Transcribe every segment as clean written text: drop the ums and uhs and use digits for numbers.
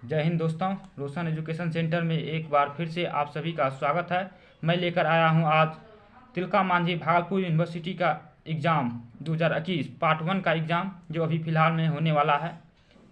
जय हिंद दोस्तों, रोशन education centre में एक बार फिर से आप सभी का स्वागत है। मैं लेकर आया हूं आज तिलका मांझी भागलपुर यूनिवर्सिटी का एग्ज़ाम 2021 पार्ट 1 का एग्ज़ाम जो अभी फ़िलहाल में होने वाला है।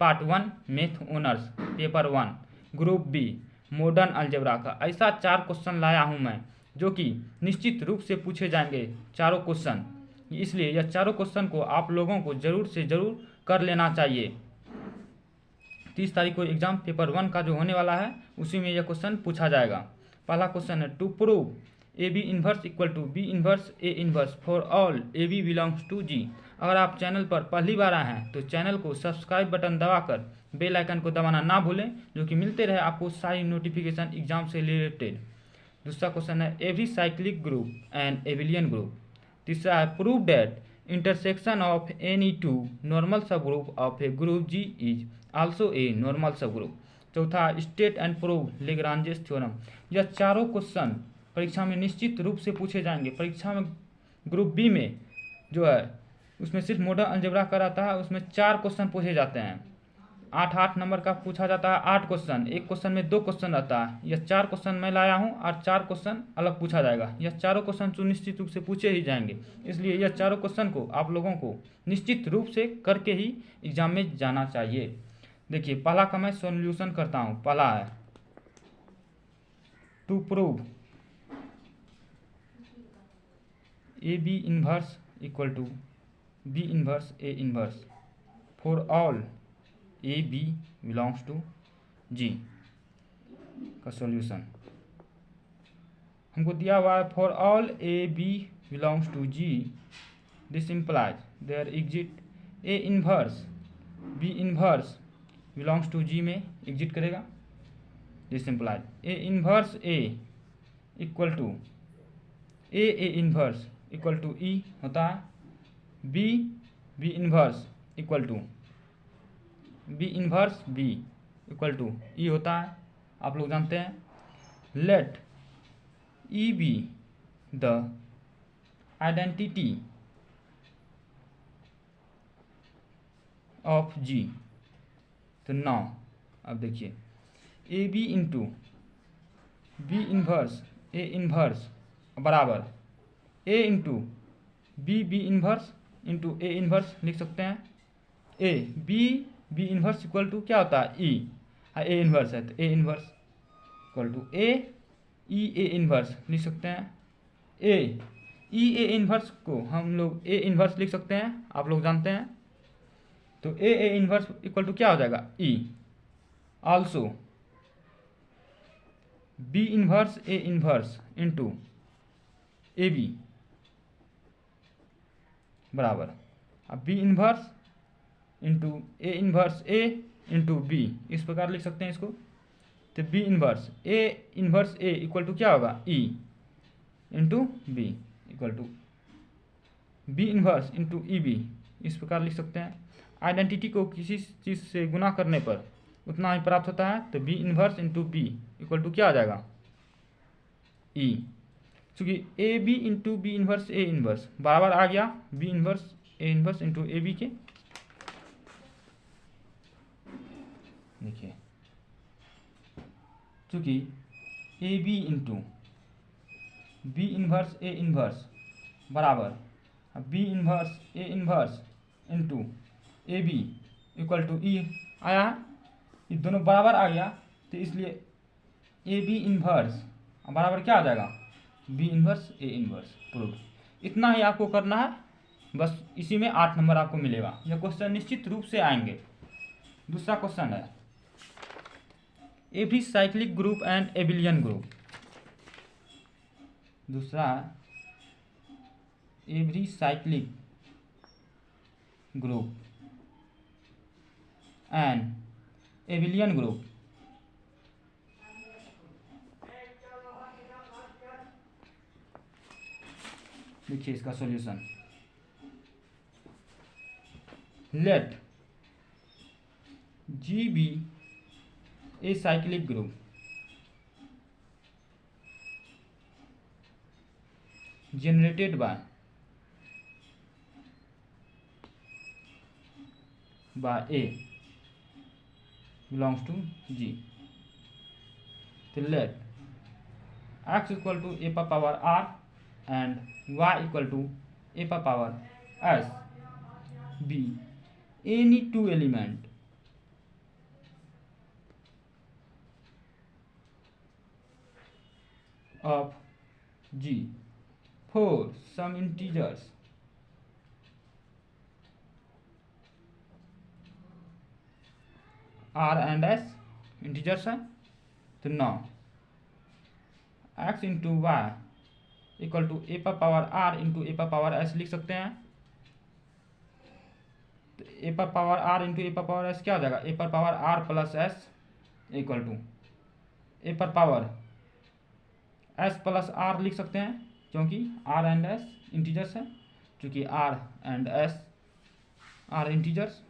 Part 1 math honours paper 1 group B modern algebra का ऐसा 4 क्वेश्चन लाया हूं मैं, जो कि निश्चित रूप से पूछे जाएंगे चारों क्वेश्चन। इसलिए यह चारों क्वेश्चन को आप लोगों को ज़रूर से ज़रूर कर लेना चाहिए। 30 तारीख को एग्जाम पेपर 1 का जो होने वाला है उसी में यह क्वेश्चन पूछा जाएगा। पहला क्वेश्चन है to prove A B inverse equal to B inverse A inverse for all A B belongs to G. अगर आप चैनल पर पहली बार आए हैं तो चैनल को सब्सक्राइब बटन दबाकर बेल आइकन को दबाना ना भूलें, जो कि मिलते रहे आपको सारी नोटिफिकेशन एग्जाम से रिलेटेड। दूसरा क्वेश्चन है every cyclic group and abelian group. तीसरा है prove that intersection of any two normal सब group of a group G is also a normal सब ग्रुप। चौथा state and prove Lagrange's theorem. यह चारों क्वेश्चन परीक्षा में निश्चित रूप से पूछे जाएंगे। परीक्षा में ग्रुप बी में जो है उसमें सिर्फ मॉडर्न अलजेब्रा का रहता है, उसमें 4 क्वेश्चन पूछे जाते हैं। 8 नंबर का पूछा जाता है 8 क्वेश्चन, एक क्वेश्चन में 2 क्वेश्चन रहता है। यह 4 क्वेश्चन मैं लाया हूँ और 4 क्वेश्चन अलग पूछा जाएगा। यह चारों क्वेश्चन सुनिश्चित रूप से पूछे ही जाएंगे, इसलिए यह चारों क्वेश्चन को आप लोगों को निश्चित रूप से करके ही एग्जाम में जाना चाहिए। देखिए पहला का मैं सॉल्यूशन करता हूँ। पहला है to prove A B inverse equal to B inverse A inverse for all A B belongs to G का सॉल्यूशन हमको दिया हुआ है for all A B belongs to G. This implies there exist A inverse B inverse belongs to G में exist करेगा। This implies A inverse A equal to A inverse equal to E होता है। B inverse equal to B inverse B equal to E होता है, आप लोग जानते हैं। Let E be the identity of G. तो नाउ अब देखिए A B into B inverse A inverse बराबर A into B inverse into A inverse लिख सकते हैं। A B inverse equal to क्या होता है ई, ए इन्वर्स है तो A inverse equal to A inverse लिख सकते हैं। ए इन्वर्स को हम लोग ए इन्वर्स लिख सकते हैं, आप लोग जानते हैं। तो ए इन्वर्स इक्वल टू क्या हो जाएगा E. Also B inverse A inverse into A B बराबर अब B inverse into A inverse A into B, इस प्रकार लिख सकते हैं इसको। तो B inverse A equal to क्या होगा E into B equal to B inverse into E B, इस प्रकार लिख सकते हैं। आइडेंटिटी को किसी चीज़ से गुना करने पर उतना ही प्राप्त होता है, तो B inverse into B equal to क्या आ जाएगा ई। चूँकि A B into B inverse A inverse बराबर आ गया B inverse A inverse into A B के। देखिए चूँकि A B into B inverse A inverse बराबर B inverse A inverse into A B equal to E आया है। ये दोनों बराबर आ गया, तो इसलिए ए बी इन्वर्स बराबर क्या आ जाएगा B inverse A inverse prove. इतना ही आपको करना है, बस इसी में 8 नंबर आपको मिलेगा। यह क्वेश्चन निश्चित रूप से आएंगे। दूसरा क्वेश्चन है every cyclic group and abelian group. दूसरा every cyclic group and abelian group देखिए इसका solution. Let G be a cyclic group generated by A belongs to G. तो let x equal to a पर power r and y equal to a पर power s be any two element of G for some integers R and S integers है। तो now x into Y equal to A पर power r into A पर power s लिख सकते हैं। तो ए पर पावर r इंटू ए पर पावर s क्या हो जाएगा, ए पर power r plus S equal to A पर पावर s प्लस r लिख सकते हैं, क्योंकि r एंड s इंटीजर्स है, क्योंकि r and s are integers,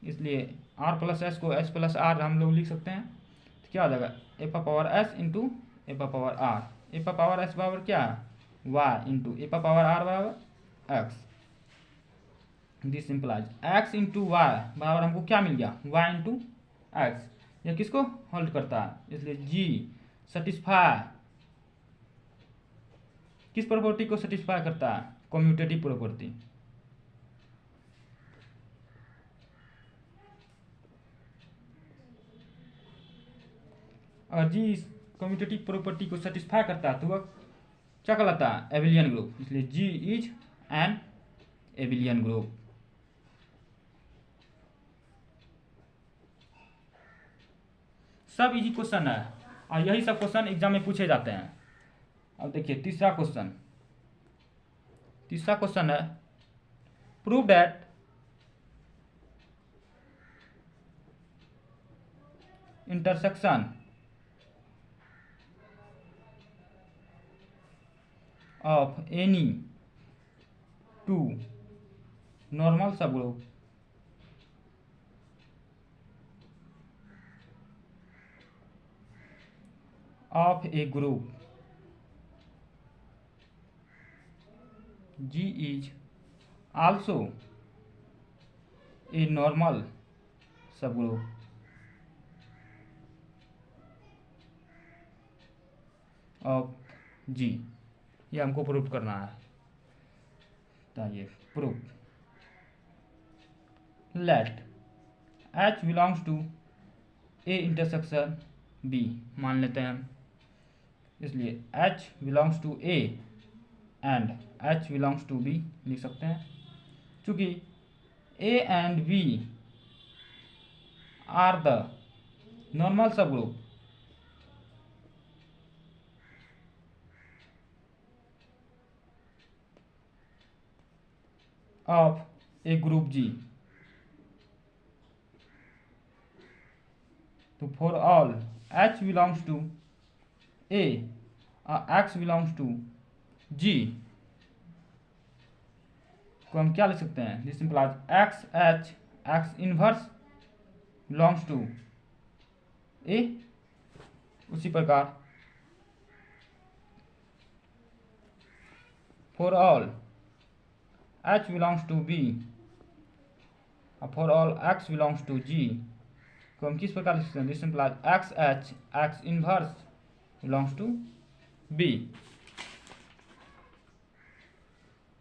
इसलिए r प्लस s को s प्लस r हम लोग लिख सकते हैं। तो क्या हो जाएगा, ए पर पावर s इंटू ए पर पावर r, ए पर पावर s बराबर क्या है y इंटू ए पर पावर r बराबर x। This implies x into Y बराबर हमको क्या मिल गया, y इंटू एक्स। यह किसको होल्ड करता है, इसलिए g सेटिस्फाई किस प्रॉपर्टी को सेटिस्फाई करता है, कम्यूटेटिव प्रॉपर्टी। अगर जी इस कम्यूटेटिव प्रॉपर्टी को सेटिस्फाई करता है तो वह क्या कहलाता है, एबिलियन ग्रुप। इसलिए जी इज एन एबिलियन ग्रुप। सब इजी क्वेश्चन है और यही सब क्वेश्चन एग्जाम में पूछे जाते हैं। अब देखिए तीसरा क्वेश्चन है prove that intersection of any two normal subgroup of a group G is also a normal subgroup of G। ये हमको प्रूव करना है। तो ये prove let H belongs to A intersection B मान लेते हैं हम, इसलिए H belongs to A and H belongs to B लिख सकते हैं। चूँकि A and B are the normal सब group of a group G, तो for all H belongs to A X belongs to G को हम क्या लिख सकते हैं, this implies X H X inverse belongs to A। उसी प्रकार for all H belongs to B और for all X belongs to G को हम किस प्रकार लिख सकते हैं, this implies X H X inverse belongs to B।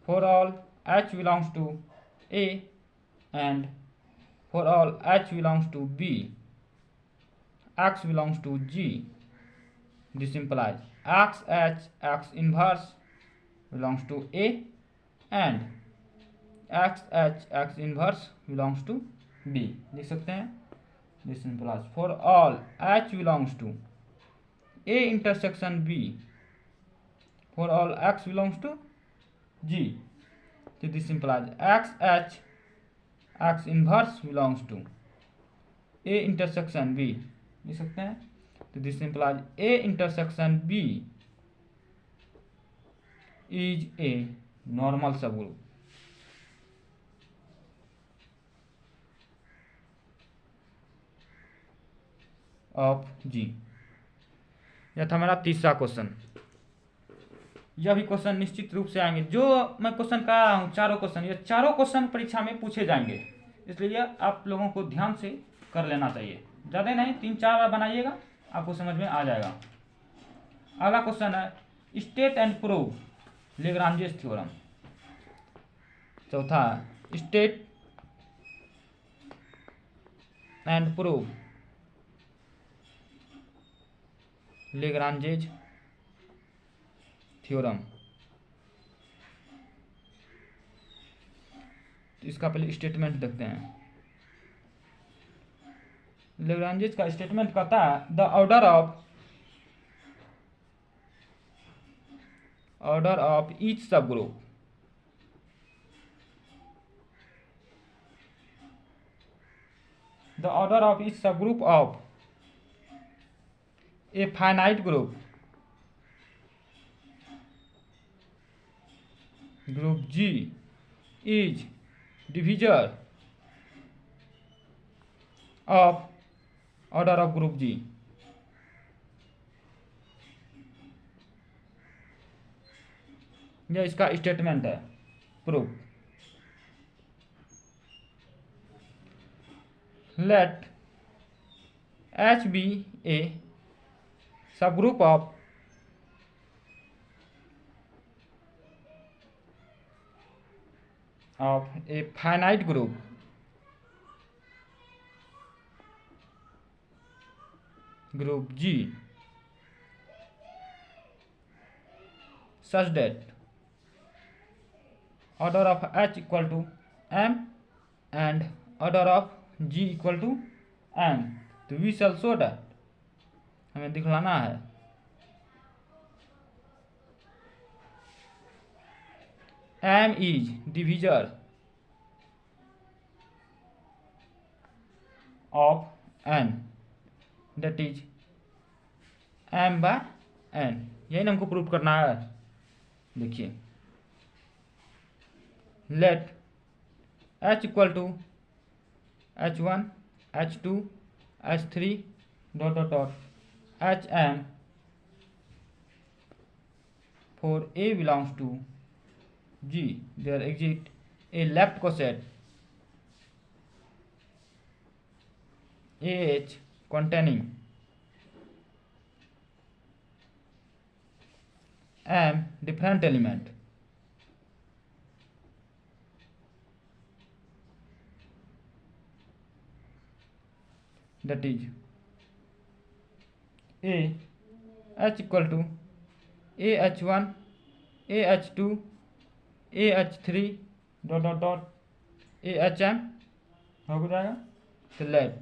for all H belongs to A and for all H belongs to B X belongs to G, this implies X H X inverse belongs to A and X H X inverse belongs to B लिख सकते हैं। This implies for all H belongs to A intersection B for all X belongs to G, तो this implies X H X inverse belongs to A intersection B लिख सकते हैं। तो this implies A intersection B is a normal subgroup of G। यह था मेरा तीसरा question. यह भी क्वेश्चन निश्चित रूप से आएंगे, जो मैं क्वेश्चन कर रहा हूँ चारों क्वेश्चन, ये चारों क्वेश्चन परीक्षा में पूछे जाएंगे। इसलिए आप लोगों को ध्यान से कर लेना चाहिए, ज़्यादा नहीं 3-4 बार बनाइएगा, आपको समझ में आ जाएगा। अगला क्वेश्चन है state and prove Lagrange's theorem. चौथा है स्टेट एंड प्रूव लेग्रांजेज थ्योरम। तो इसका पहले स्टेटमेंट देखते हैं। लेग्रांजेज का स्टेटमेंट कहता है द ऑर्डर ऑफ ईच सब group the order of each subgroup of a finite group G is divisor of order of group G। यह इसका स्टेटमेंट है, proof. Let H be a subgroup of a finite group G such that order of H equal to m and order of G equal to m। तो we shall show that, हमें दिखलाना है m is divisor of n, that is m by n। यही ना हमको prove करना है। देखिए let h equal to h1 h2 h3 dot dot dot hm for a belongs to G there exist a left coset AH containing m different element that is a h equal to ah1 ah2 ah3 dot dot dot ahm हो जाएगा। तो let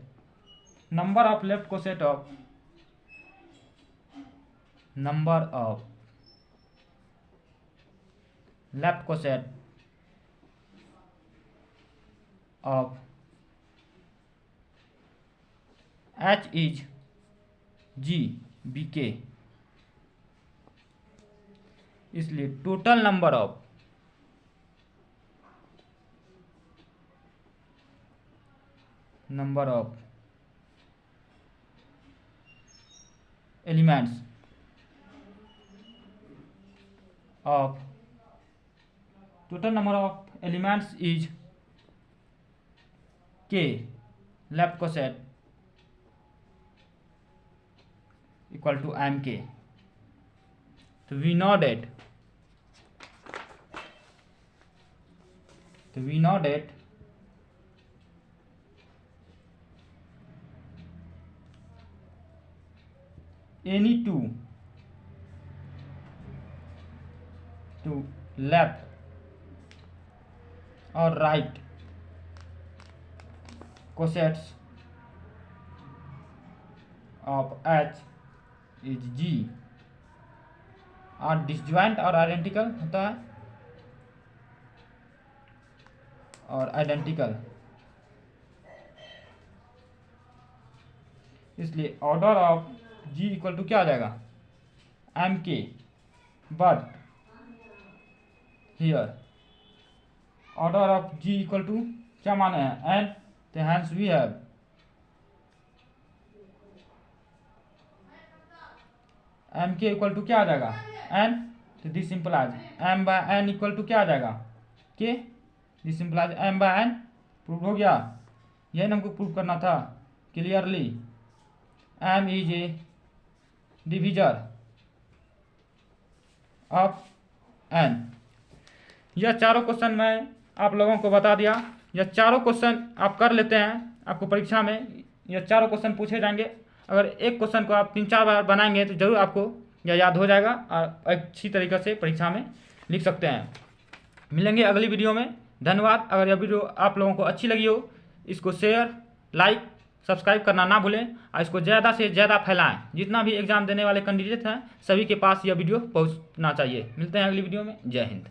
number of left coset of left coset of H is G BK, इसलिए total number of elements is K left coset equal to mk। तो we know that any two left or right cosets of H is G और disjoint और identical होता है और identical, इसलिए order of G equal to क्या आ जाएगा mk, but here order of G equal to क्या माने हैं n, तो hence we have mk equal to क्या आ जाएगा n, तो this simplifies m by n equal to क्या आ जाएगा k, this simplifies m by n prove हो गया। यही हमको प्रूव करना था। Clearly M is a divisor of N. यह चारों क्वेश्चन मैं आप लोगों को बता दिया। यह चारों क्वेश्चन आप कर लेते हैं, आपको परीक्षा में यह चारों क्वेश्चन पूछे जाएंगे। अगर एक क्वेश्चन को आप 3-4 बार बनाएंगे तो जरूर आपको यह याद हो जाएगा और अच्छी तरीके से परीक्षा में लिख सकते हैं। मिलेंगे अगली वीडियो में। धन्यवाद। अगर यह वीडियो आप लोगों को अच्छी लगी हो, इसको शेयर, लाइक, सब्सक्राइब करना ना भूलें और इसको ज़्यादा से ज़्यादा फैलाएं। जितना भी एग्जाम देने वाले कैंडिडेट हैं सभी के पास यह वीडियो पहुंचना चाहिए। मिलते हैं अगली वीडियो में। जय हिंद।